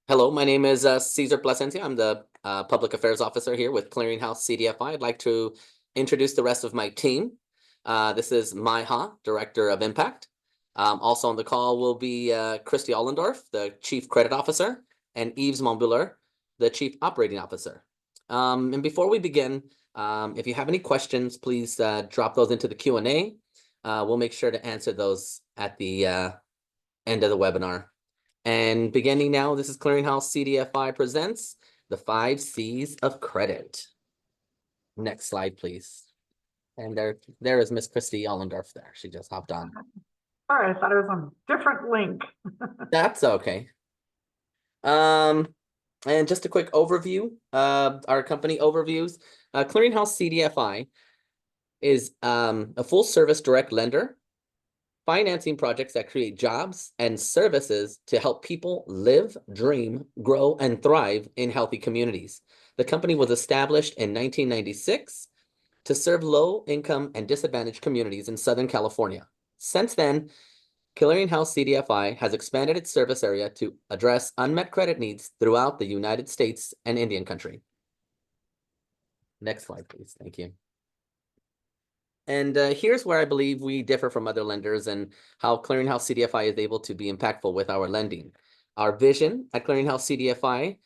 Hello, my name is Cesar Plasencia. I'm the Public Affairs Officer here with Clearinghouse CDFI. I'd like to introduce the rest of my team. This is Maiha, Director of Impact. Also on the call will be Christy Allendorf, the Chief Credit Officer, and Yves Montbuller, the Chief Operating Officer. And before we begin, if you have any questions, please drop those into the Q&A. We'll make sure to answer those at the end of the webinar. And beginning now, this is Clearinghouse CDFI presents the 5 C's of credit. Next slide, please. And there is Miss Christy Allendorf there. She just hopped on. Sorry, I thought it was on a different link. That's okay. And just a quick overview, our company overviews. Clearinghouse CDFI is a full service direct lender, financing projects that create jobs and services to help people live, dream, grow, and thrive in healthy communities. The company was established in 1996 to serve low-income and disadvantaged communities in Southern California. Since then, Clearinghouse CDFI has expanded its service area to address unmet credit needs throughout the United States and Indian country. Next slide, please. Thank you. And here's where I believe we differ from other lenders and how Clearinghouse CDFI is able to be impactful with our lending. Our vision at Clearinghouse CDFI,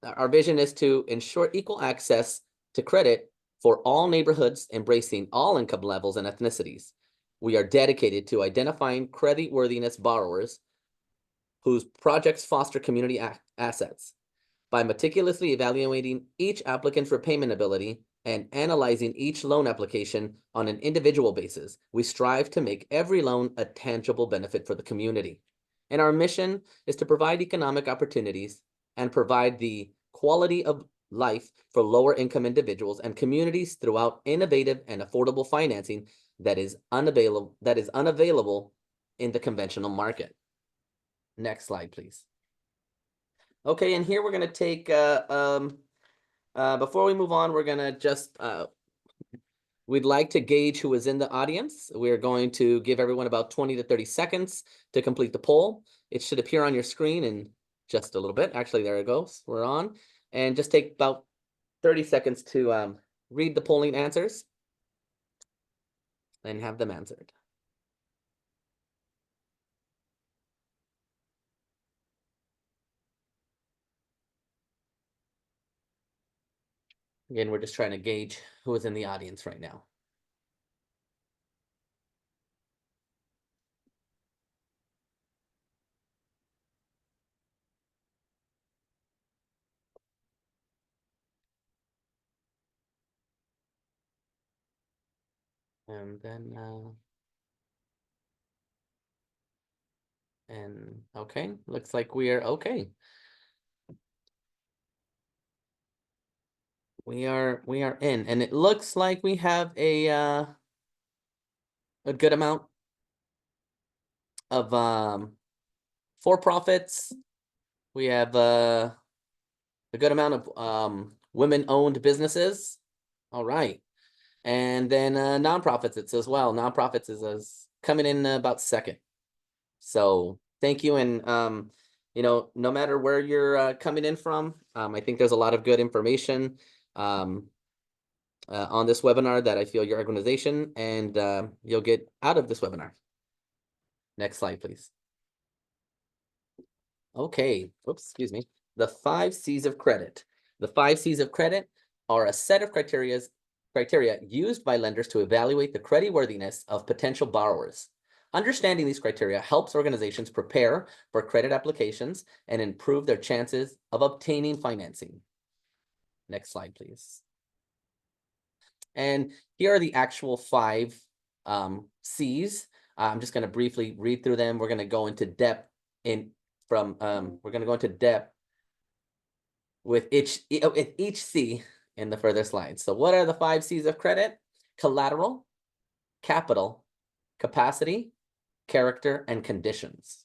our vision is to ensure equal access to credit for all neighborhoods, embracing all income levels and ethnicities. We are dedicated to identifying creditworthiness borrowers whose projects foster community assets. By meticulously evaluating each applicant's repayment ability and analyzing each loan application on an individual basis, we strive to make every loan a tangible benefit for the community. And our mission is to provide economic opportunities and provide the quality of life for lower income individuals and communities throughout innovative and affordable financing that is unavailable in the conventional market. Next slide, please. Okay, and here we're going to take, before we move on, we're going to just, we'd like to gauge who is in the audience. We're going to give everyone about 20 to 30 seconds to complete the poll. It should appear on your screen in just a little bit. Actually, there it goes. We're on. And just take about 30 seconds to read the polling answers and have them answered. Again, we're just trying to gauge who is in the audience right now. And then, and okay, looks like we are okay. We are in, and it looks like we have a good amount of for-profits. We have a good amount of women-owned businesses. All right. And then nonprofits it's as well. Nonprofits is coming in about second. So thank you. And you know, no matter where you're coming in from, I think there's a lot of good information on this webinar that I feel your organization and you'll get out of this webinar. Next slide, please. Okay, oops, excuse me. The 5 C's of credit. The 5 C's of credit are a set of criteria used by lenders to evaluate the creditworthiness of potential borrowers. Understanding these criteria helps organizations prepare for credit applications and improve their chances of obtaining financing. Next slide, please. And here are the actual 5 C's. I'm just going to briefly read through them. We're going to go into depth with each C in the further slides. So what are the 5 C's of credit? Collateral, capital, capacity, character, and conditions.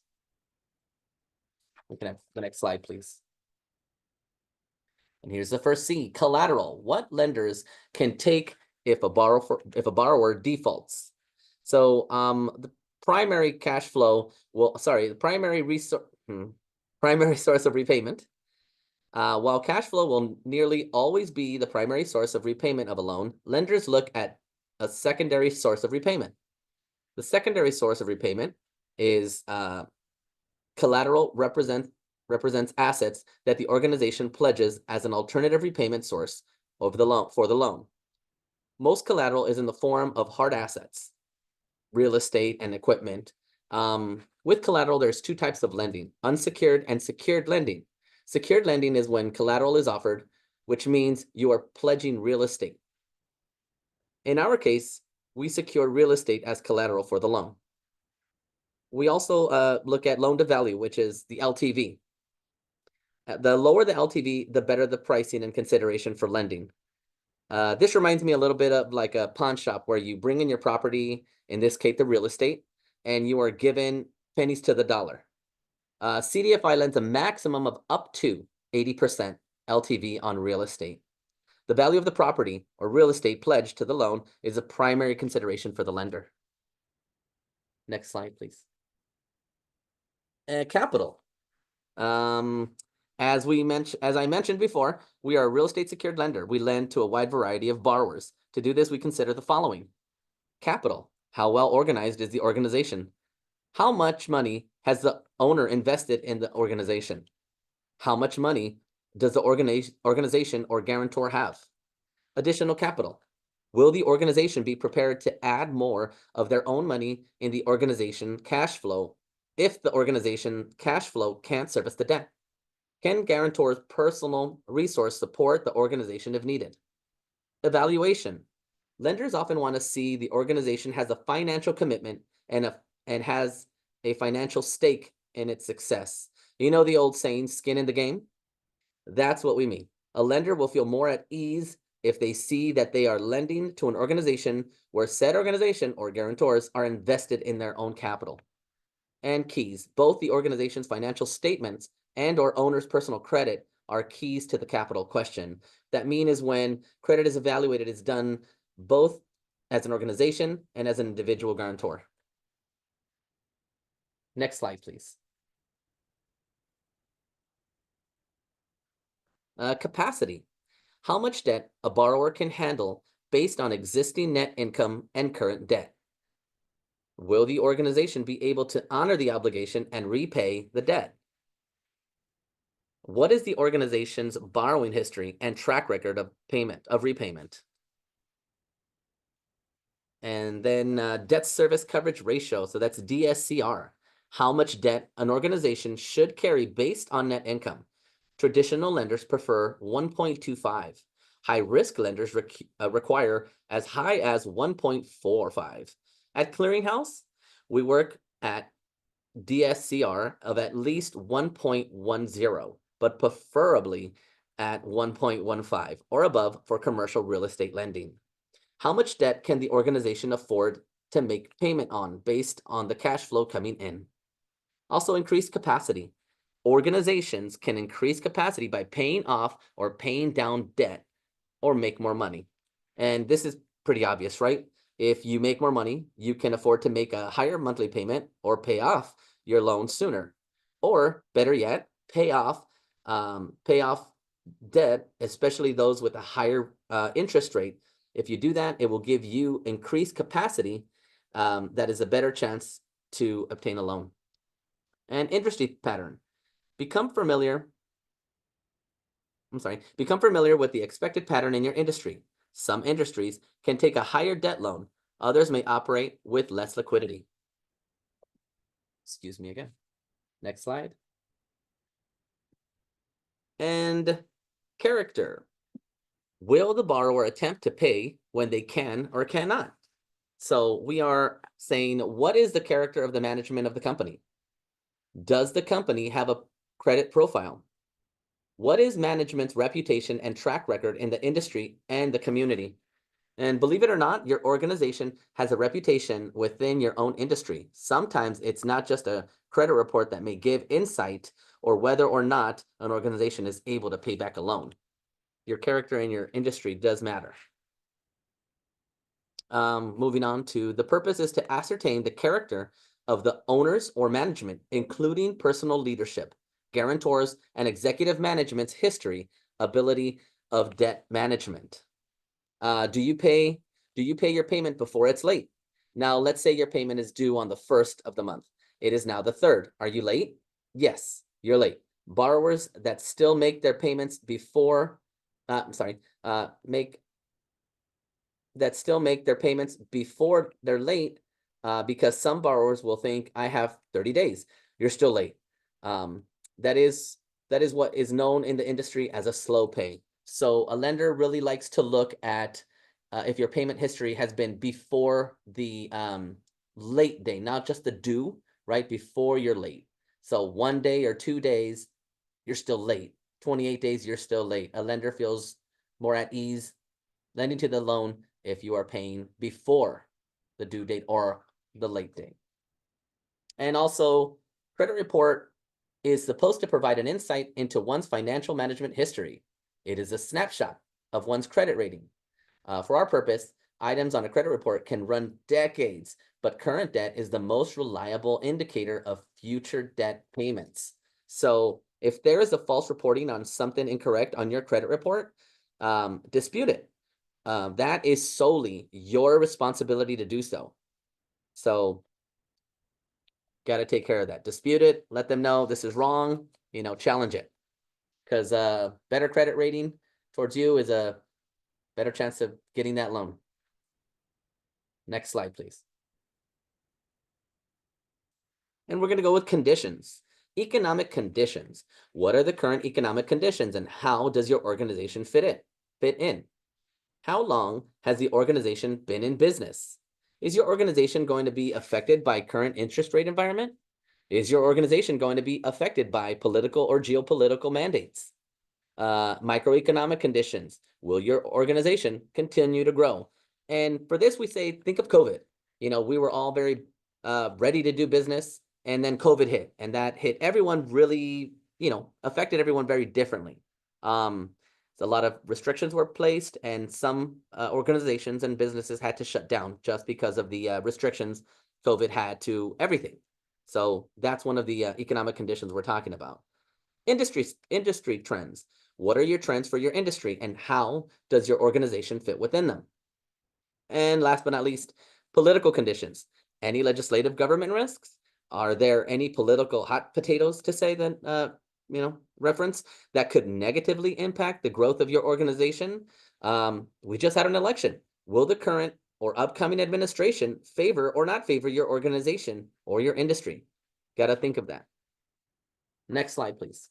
We can have the next slide, please. And here's the first C, collateral. What lenders can take if a borrower defaults? So the primary cash flow the primary resource primary source of repayment. While cash flow will nearly always be the primary source of repayment of a loan, lenders look at a secondary source of repayment. The secondary source of repayment is collateral represents assets that the organization pledges as an alternative repayment source of the loan for the loan. Most collateral is in the form of hard assets, real estate and equipment. With collateral, there's two types of lending: unsecured and secured lending. Secured lending is when collateral is offered, which means you are pledging real estate. In our case, we secure real estate as collateral for the loan. We also look at loan to value, which is the LTV. The lower the LTV, the better the pricing and consideration for lending. This reminds me a little bit of like a pawn shop where you bring in your property, in this case, the real estate, and you are given pennies to the dollar. CDFI lends a maximum of up to 80% LTV on real estate. The value of the property or real estate pledged to the loan is a primary consideration for the lender. Next slide, please. Capital. As I mentioned before, we are a real estate secured lender. We lend to a wide variety of borrowers. To do this, we consider the following: capital. How well organized is the organization? How much money has the owner invested in the organization? How much money does the organization or guarantor have? Additional capital. Will the organization be prepared to add more of their own money in the organization cash flow if the organization cash flow can't service the debt? Can guarantor's personal resource support the organization if needed? Evaluation. Lenders often want to see the organization has a financial commitment and has a financial stake in its success. You know the old saying, skin in the game? That's what we mean. A lender will feel more at ease if they see that they are lending to an organization where said organization or guarantors are invested in their own capital. And keys. Both the organization's financial statements and or owner's personal credit are keys to the capital question. That mean is when credit is evaluated, it's done both as an organization and as an individual guarantor. Next slide, please. Capacity. How much debt a borrower can handle based on existing net income and current debt. Will the organization be able to honor the obligation and repay the debt? What is the organization's borrowing history and track record of repayment? And then debt service coverage ratio, so that's DSCR. How much debt an organization should carry based on net income. Traditional lenders prefer 1.25. High-risk lenders require as high as 1.45. At Clearinghouse, we work at DSCR of at least 1.10, but preferably at 1.15 or above for commercial real estate lending. How much debt can the organization afford to make payment on based on the cash flow coming in? Also, increased capacity. Organizations can increase capacity by paying off or paying down debt or make more money. And this is pretty obvious, right? If you make more money, you can afford to make a higher monthly payment or pay off your loan sooner. Or better yet, pay off debt, especially those with a higher interest rate. If you do that, it will give you increased capacity that is a better chance to obtain a loan. And industry pattern. Become familiar with the expected pattern in your industry. Some industries can take a higher debt loan. Others may operate with less liquidity. Excuse me again. Next slide. And character. Will the borrower attempt to pay when they can or cannot? So we are saying, what is the character of the management of the company? Does the company have a credit profile? What is management's reputation and track record in the industry and the community? And believe it or not, your organization has a reputation within your own industry. Sometimes it's not just a credit report that may give insight or whether or not an organization is able to pay back a loan. Your character in your industry does matter. Moving on to the purpose is to ascertain the character of the owners or management, including personal leadership. guarantors, and executive management's history, ability of debt management. Do you pay your payment before it's late? Now, let's say your payment is due on the 1st of the month. It is now the 3rd. Are you late? Yes, you're late. Borrowers that still make their payments before, make their payments before they're late, because some borrowers will think, I have 30 days. You're still late. That is what is known in the industry as a slow pay. So a lender really likes to look at if your payment history has been before the late day, not just the due, right? Before you're late. So 1 day or 2 days, you're still late. 28 days, you're still late. A lender feels more at ease lending to the loan if you are paying before the due date or the late date. And also, credit report is supposed to provide an insight into one's financial management history. It is a snapshot of one's credit rating. For our purpose, items on a credit report can run decades, but current debt is the most reliable indicator of future debt payments. So if there is a false reporting on something incorrect on your credit report, dispute it. That is solely your responsibility to do so. So got to take care of that. Dispute it, let them know this is wrong, challenge it. Because better credit rating towards you is a better chance of getting that loan. Next slide, please. And we're going to go with conditions. Economic conditions. What are the current economic conditions and how does your organization fit in? How long has the organization been in business? Is your organization going to be affected by current interest rate environment? Is your organization going to be affected by political or geopolitical mandates? Microeconomic conditions. Will your organization continue to grow? And for this, we say, think of COVID. We were all very ready to do business, and then COVID hit, and that hit everyone really, affected everyone very differently. A lot of restrictions were placed, and some organizations and businesses had to shut down just because of the restrictions COVID had to everything. So that's one of the economic conditions we're talking about. Industry trends. What are your trends for your industry, and how does your organization fit within them? And last but not least, political conditions. Any legislative government risks? Are there any political hot potatoes, to say that, reference, that could negatively impact the growth of your organization? We just had an election. Will the current or upcoming administration favor or not favor your organization or your industry? Got to think of that. Next slide, please.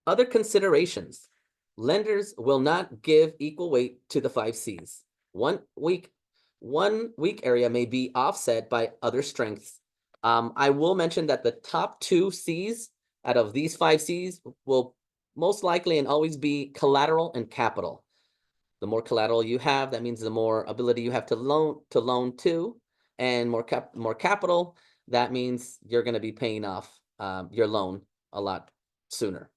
Other considerations. Lenders will not give equal weight to the 5 C's. One weak area may be offset by other strengths. I will mention that the top 2 C's out of these 5 C's will most likely and always be collateral and capital. The more collateral you have, that means the more ability you have to loan to, and more capital, that means you're going to be paying off your loan a lot sooner.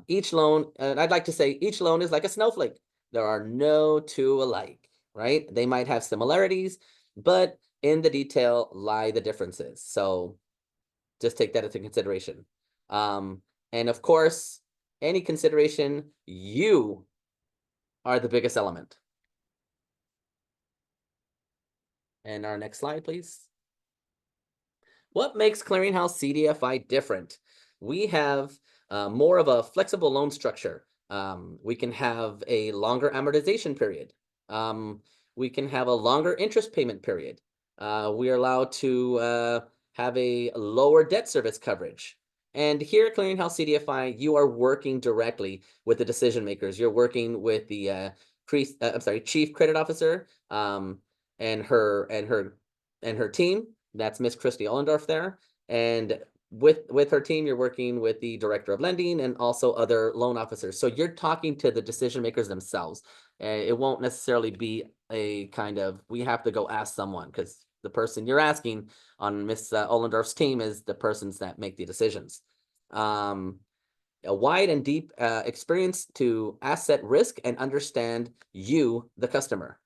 Each loan, and I'd like to say each loan is like a snowflake. There are no two alike, right? They might have similarities, but in the detail lie the differences. So just take that into consideration. And of course, any consideration, you are the biggest element. And our next slide, please. What makes Clearinghouse CDFI different? We have more of a flexible loan structure. We can have a longer amortization period. We can have a longer interest payment period. We are allowed to have a lower debt service coverage. And here at Clearinghouse CDFI, you are working directly with the decision makers. You're working with the Chief Credit Officer and her team. That's Miss Christy Ollendorf there. And with her team, you're working with the Director of Lending and also other loan officers. So you're talking to the decision makers themselves. It won't necessarily be a kind of, we have to go ask someone, because the person you're asking on Miss Ollendorf's team is the persons that make the decisions. A wide and deep experience to asset risk and understand you, the customer.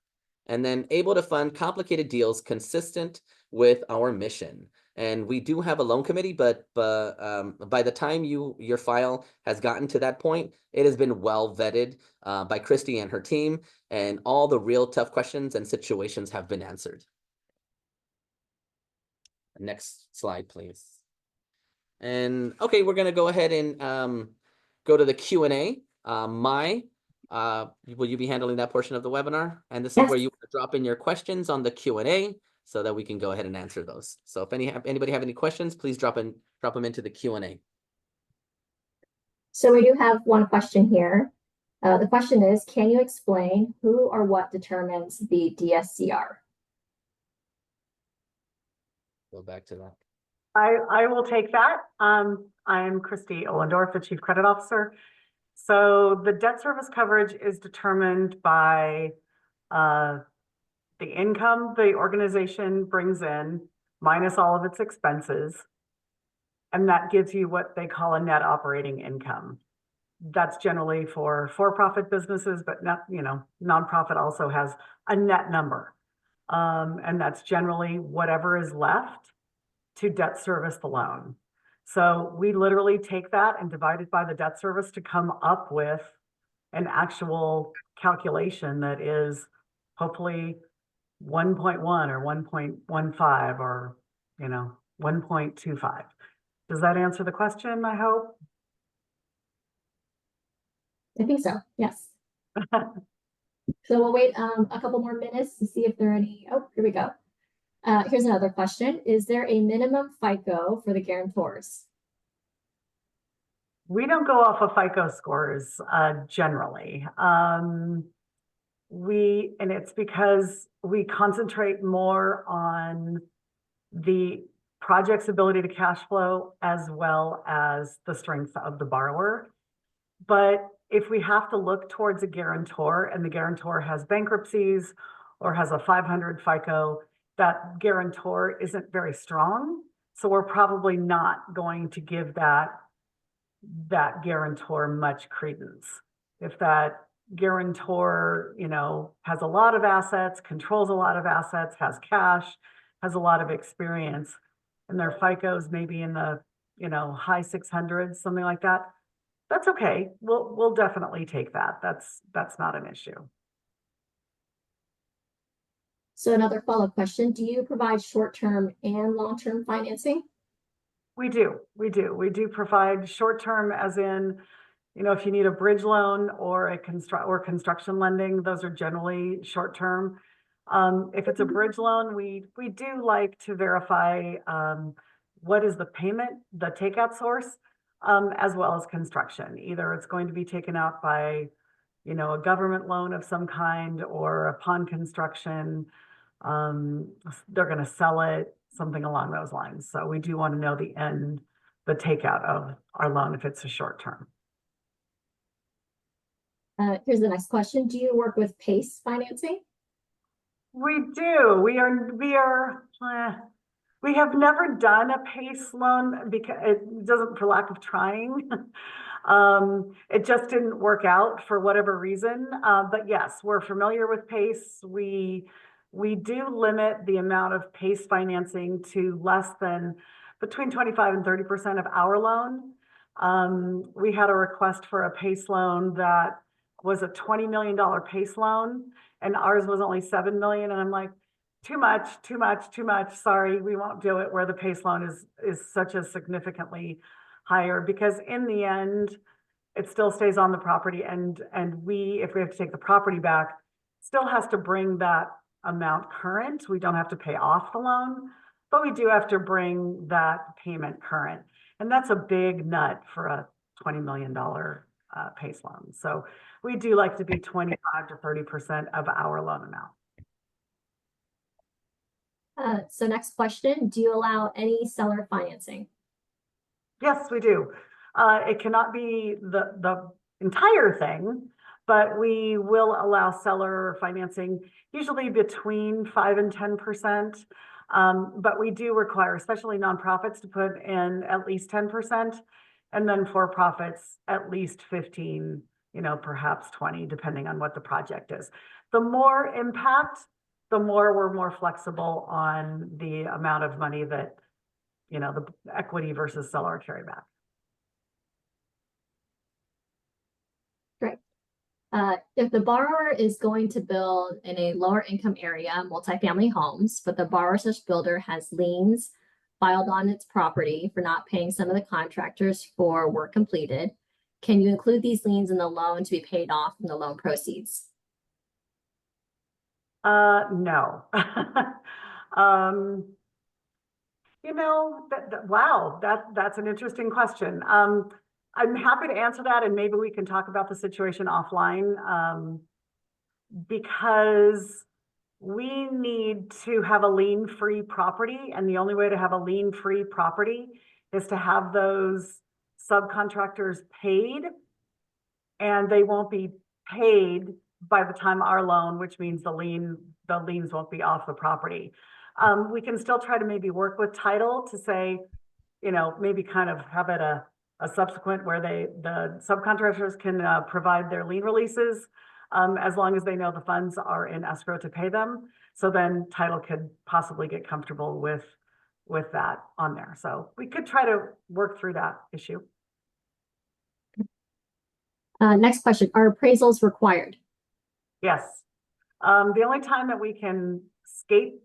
And then able to fund complicated deals consistent with our mission. And we do have a loan committee, but by the time your file has gotten to that point, it has been well vetted by Christy and her team, and all the real tough questions and situations have been answered. Next slide, please. And okay, we're gonna go ahead and go to the Q&A. Will you be handling that portion of the webinar? And this is where you drop in your questions on the Q&A so that we can go ahead and answer those. So if anybody have any questions, please drop them into the Q&A. So we do have one question here. The question is, can you explain who or what determines the DSCR? Go back to that. I will take that. I'm Christy Ohlendorf, the Chief Credit Officer. So the debt service coverage is determined by the income the organization brings in minus all of its expenses. And that gives you what they call a net operating income. That's generally for for-profit businesses, but not, nonprofit also has a net number. And that's generally whatever is left to debt service the loan. So we literally take that and divide it by the debt service to come up with an actual calculation that is hopefully 1.1 or 1.15 or 1.25. Does that answer the question, I hope? I think so, yes. So we'll wait a couple more minutes to see if there are any. Oh, here we go. Here's another question. Is there a minimum FICO for the guarantors? We don't go off of FICO scores generally. And it's because we concentrate more on the project's ability to cash flow as well as the strength of the borrower. But if we have to look towards a guarantor and the guarantor has bankruptcies or has a 500 FICO, that guarantor isn't very strong. So we're probably not going to give that guarantor much credence. If that guarantor, has a lot of assets, controls a lot of assets, has cash, has a lot of experience, and their FICO's maybe in the, high 600s, something like that, that's okay. We'll definitely take that. That's not an issue. So another follow-up question, do you provide short-term and long-term financing? We do. We do provide short-term as in, if you need a bridge loan or construction lending, those are generally short-term. If it's a bridge loan, we do like to verify what is the payment, the takeout source, as well as construction. Either it's going to be taken out by, a government loan of some kind, or upon construction, they're going to sell it, something along those lines. So we do want to know the takeout of our loan if it's a short term. Here's the next question. Do you work with PACE financing? We do. We have never done a PACE loan because it doesn't, for lack of trying. It just didn't work out for whatever reason. But yes, we're familiar with PACE. We do limit the amount of PACE financing to less than between 25 and 30% of our loan. We had a request for a PACE loan that was a $20 million PACE loan, and ours was only $7 million. And I'm like, too much. Sorry, we won't do it, where the PACE loan is such a significantly higher, because in the end, it still stays on the property. And if we have to take the property back, still has to bring that amount current. We don't have to pay off the loan, but we do have to bring that payment current. And that's a big nut for a $20 million PACE loan. So we do like to be 25 to 30% of our loan amount. So next question, do you allow any seller financing? Yes, we do. It cannot be the entire thing, but we will allow seller financing, usually between 5 and 10%. But we do require, especially nonprofits, to put in at least 10%, and then for-profits at least 15, perhaps 20, depending on what the project is. The more impact, the more we're more flexible on the amount of money that you know, the equity versus seller carryback. Great. If the borrower is going to build in a lower income area, multifamily homes, but the borrower/builder has liens filed on its property for not paying some of the contractors for work completed, can you include these liens in the loan to be paid off from the loan proceeds? No. You know, wow, that's an interesting question. I'm happy to answer that, and maybe we can talk about the situation offline, because we need to have a lien-free property, and the only way to have a lien-free property is to have those subcontractors paid, and they won't be paid by the time our loan, which means the liens won't be off the property. We can still try to maybe work with title to say, you know, maybe kind of have it a subsequent where the subcontractors can provide their lien releases, as long as they know the funds are in escrow to pay them. So then title could possibly get comfortable with that on there. So we could try to work through that issue. Next question, are appraisals required? Yes. The only time that we can skate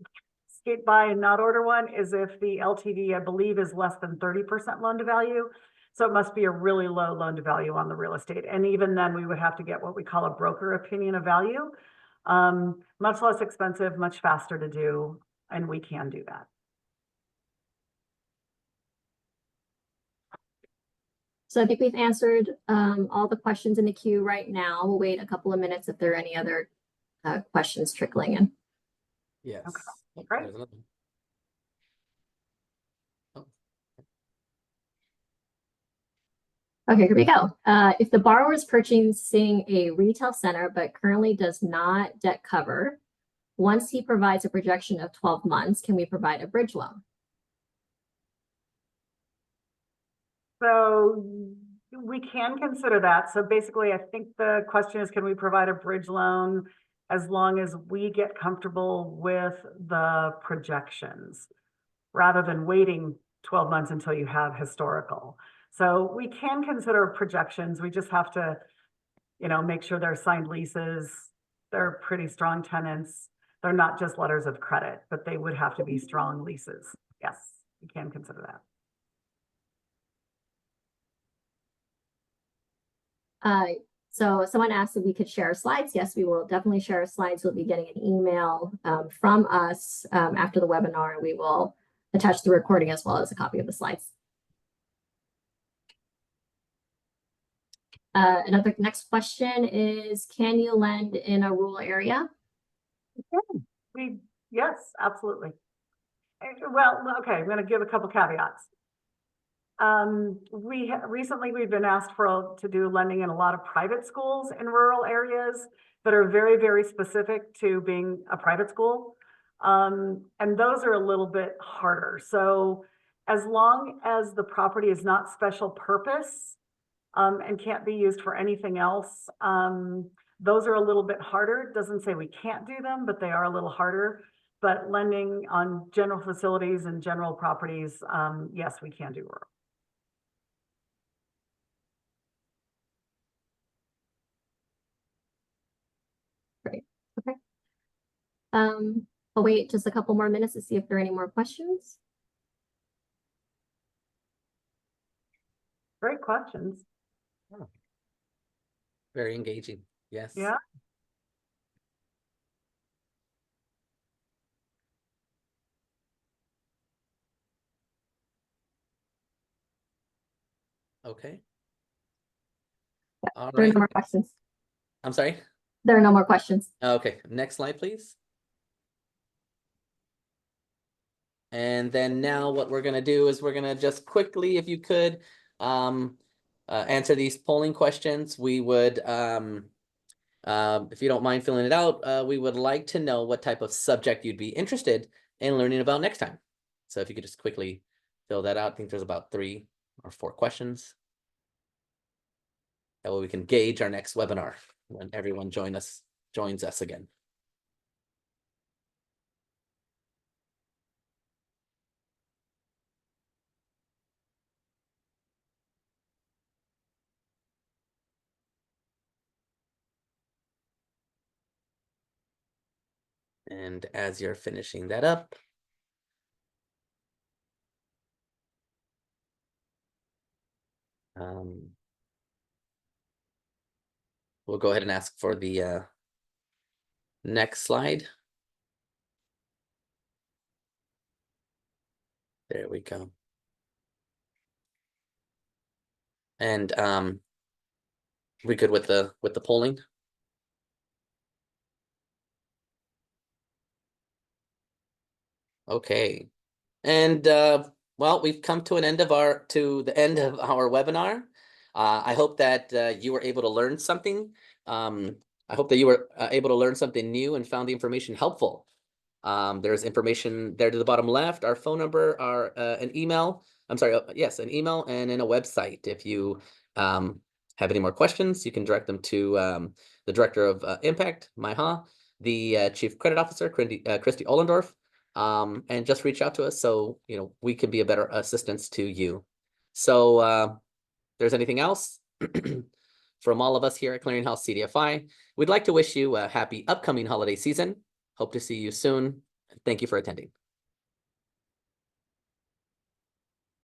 by and not order one is if the LTV, I believe, is less than 30% loan to value. So it must be a really low loan to value on the real estate. And even then we would have to get what we call a broker opinion of value. Much less expensive, much faster to do, and we can do that. So I think we've answered all the questions in the queue right now. We'll wait a couple of minutes if there are any other questions trickling in. Yes. Okay. Oh, Great. there's another one. Okay, here we go. If the borrower is purchasing a retail center but currently does not debt cover, once he provides a projection of 12 months, can we provide a bridge loan? So we can consider that. So basically, I think the question is, can we provide a bridge loan as long as we get comfortable with the projections rather than waiting 12 months until you have historical. So we can consider projections. We just have to, you know, make sure they're signed leases. They're pretty strong tenants. They're not just letters of credit, but they would have to be strong leases. Yes, we can consider that. So someone asked if we could share slides. Yes, we will definitely share slides. You'll be getting an email from us after the webinar, and we will attach the recording as well as a copy of the slides. Another next question is, can you lend in a rural area? Yes, absolutely. Well, okay, I'm going to give a couple caveats. Recently we've been asked to do lending in a lot of private schools in rural areas that are very, very specific to being a private school. And those are a little bit harder. So as long as the property is not special purpose, and can't be used for anything else, those are a little bit harder. It doesn't say we can't do them, but they are a little harder. But lending on general facilities and general properties, yes, we can do rural. Great. Okay. I'll wait just a couple more minutes to see if there are any more questions. Great questions. Oh. Very engaging. Yes. Yeah. Okay. Yeah, All there are right. no more questions. I'm sorry. There are no more questions. Okay. Next slide, please. And then now what we're going to do is we're going to just quickly, if you could, answer these polling questions. We would, if you don't mind filling it out, we would like to know what type of subject you'd be interested in learning about next time. So if you could just quickly fill that out. I think there's about 3 or 4 questions. That way we can gauge our next webinar when everyone joins us again. And as you're finishing that up, we'll go ahead and ask for the next slide. There we go. And we good with the polling? Okay. And well, we've come to the end of our webinar. I hope that you were able to learn something. I hope that you were able to learn something new and found the information helpful. There's information there to the bottom left, our phone number, our an email. I'm sorry, yes, an email and then a website. If you have any more questions, you can direct them to the Director of Impact, Maiha, the Chief Credit Officer, Christy Ollendorf, and just reach out to us so we can be a better assistance to you. So if there's anything else from all of us here at Clearinghouse CDFI, we'd like to wish you a happy upcoming holiday season. Hope to see you soon. Thank you for attending.